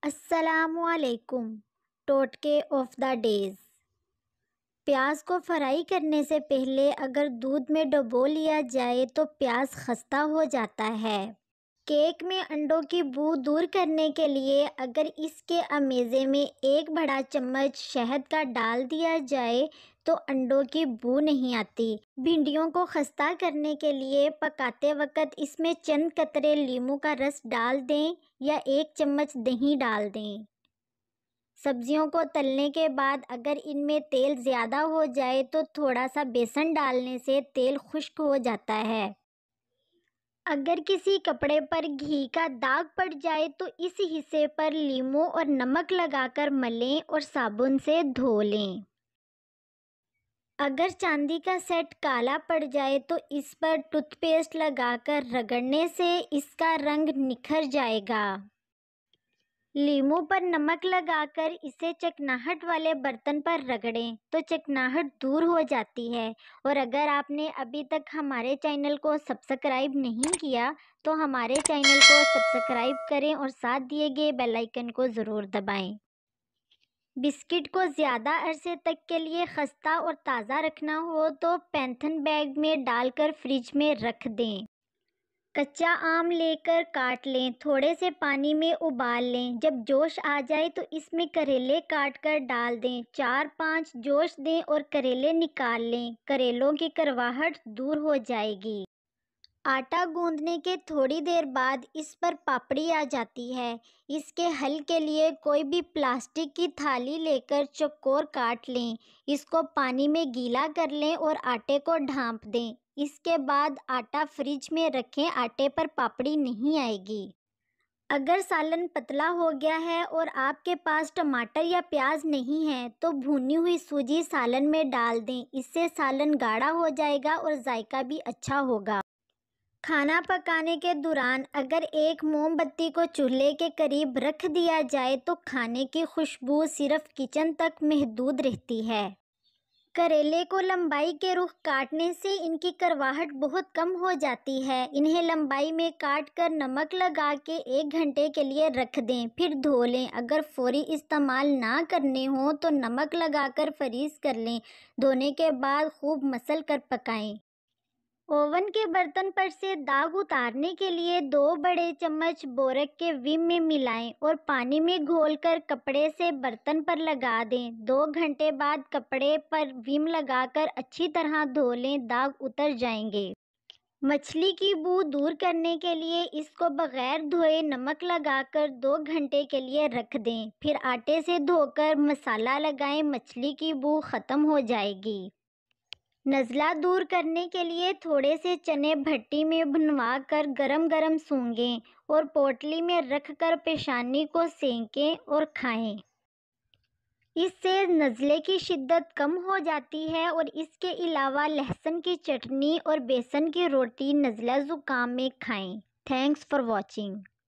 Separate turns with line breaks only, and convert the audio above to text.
السلام علیکم۔ ٹوٹکے آف دا ڈیز۔ پیاز کو فرائی کرنے سے پہلے اگر دودھ میں ڈبو لیا جائے تو پیاز خستہ ہو جاتا ہے۔ کیک میں انڈوں کی بو دور کرنے کے لیے اگر اس کے امیزے میں 1 بڑا چمچ شہد کا ڈال دیا جائے تو انڈوں کی بو نہیں آتی۔ بھنڈیوں کو خستہ کرنے کے لیے پکاتے وقت اس میں چند قطرے لیموں کا رس ڈال دیں یا 1 چمچ دہی ڈال دیں۔ سبزیوں کو تلنے کے بعد اگر ان میں تیل زیادہ ہو جائے تو تھوڑا سا بیسن ڈالنے سے تیل خشک ہو جاتا ہے۔ اگر کسی کپڑے پر گھی کا داغ پڑ جائے تو اس حصے پر لیموں اور نمک لگا کر ملیں اور صابن سے دھو لیں۔ اگر چاندی کا سیٹ کالا پڑ جائے تو اس پر ٹوتھ پیسٹ لگا کر رگڑنے سے اس کا رنگ نکھر جائے گا۔ لیموں پر نمک لگا کر اسے چکناہٹ والے برتن پر رگڑیں تو چکناہٹ دور ہو جاتی ہے۔ اور اگر آپ نے ابھی تک ہمارے چینل کو سبسکرائب نہیں کیا تو ہمارے چینل کو سبسکرائب کریں اور ساتھ دیے گئے بیل آئیکن کو ضرور دبائیں۔ بسکٹ کو زیادہ عرصے تک کے لیے خستہ اور تازہ رکھنا ہو تو پینتھن بیگ میں ڈال کر فریج میں رکھ دیں۔ کچا آم لے کر کاٹ لیں، تھوڑے سے پانی میں ابال لیں، جب جوش آ جائے تو اس میں کریلے کاٹ کر ڈال دیں، 4-5 جوش دیں اور کریلے نکال لیں، کریلوں کی کرواہٹ دور ہو جائے گی۔ آٹا گوندنے کے تھوڑی دیر بعد اس پر پاپڑی آ جاتی ہے۔ اس کے حل کے لیے کوئی بھی پلاسٹک کی تھالی لے کر چوکور کاٹ لیں، اس کو پانی میں گیلا کر لیں اور آٹے کو ڈھانپ دیں۔ اس کے بعد آٹا فریج میں رکھیں، آٹے پر پاپڑی نہیں آئے گی۔ اگر سالن پتلا ہو گیا ہے اور آپ کے پاس ٹماٹر یا پیاز نہیں ہے تو بھونی ہوئی سوجی سالن میں ڈال دیں، اس سے سالن گاڑھا ہو جائے گا اور ذائقہ بھی اچھا ہوگا۔ کھانا پکانے کے دوران اگر ایک موم بتی کو چولہے کے قریب رکھ دیا جائے تو کھانے کی خوشبو صرف کچن تک محدود رہتی ہے۔ کریلے کو لمبائی کے رخ کاٹنے سے ان کی کرواہٹ بہت کم ہو جاتی ہے۔ انہیں لمبائی میں کاٹ کر نمک لگا کے 1 گھنٹے کے لیے رکھ دیں، پھر دھو لیں۔ اگر فوری استعمال نہ کرنے ہوں تو نمک لگا کر فریز کر لیں، دھونے کے بعد خوب مسل کر پکائیں۔ اوون کے برتن پر سے داغ اتارنے کے لیے 2 بڑے چمچ بورک کے ویم میں ملائیں اور پانی میں گھول کر کپڑے سے برتن پر لگا دیں۔ 2 گھنٹے بعد کپڑے پر ویم لگا کر اچھی طرح دھو لیں، داغ اتر جائیں گے۔ مچھلی کی بو دور کرنے کے لیے اس کو بغیر دھوئے نمک لگا کر 2 گھنٹے کے لیے رکھ دیں، پھر آٹے سے دھو کر مسالہ لگائیں، مچھلی کی بو ختم ہو جائے گی۔ نزلہ دور کرنے کے لیے تھوڑے سے چنے بھٹی میں بھنوا کر گرم گرم سونگھیں اور پوٹلی میں رکھ کر پیشانی کو سینکیں اور کھائیں۔ اس سے نزلے کی شدت کم ہو جاتی ہے۔ اور اس کے علاوہ لہسن کی چٹنی اور بیسن کی روٹی نزلہ زکام میں کھائیں۔ Thanks for watching.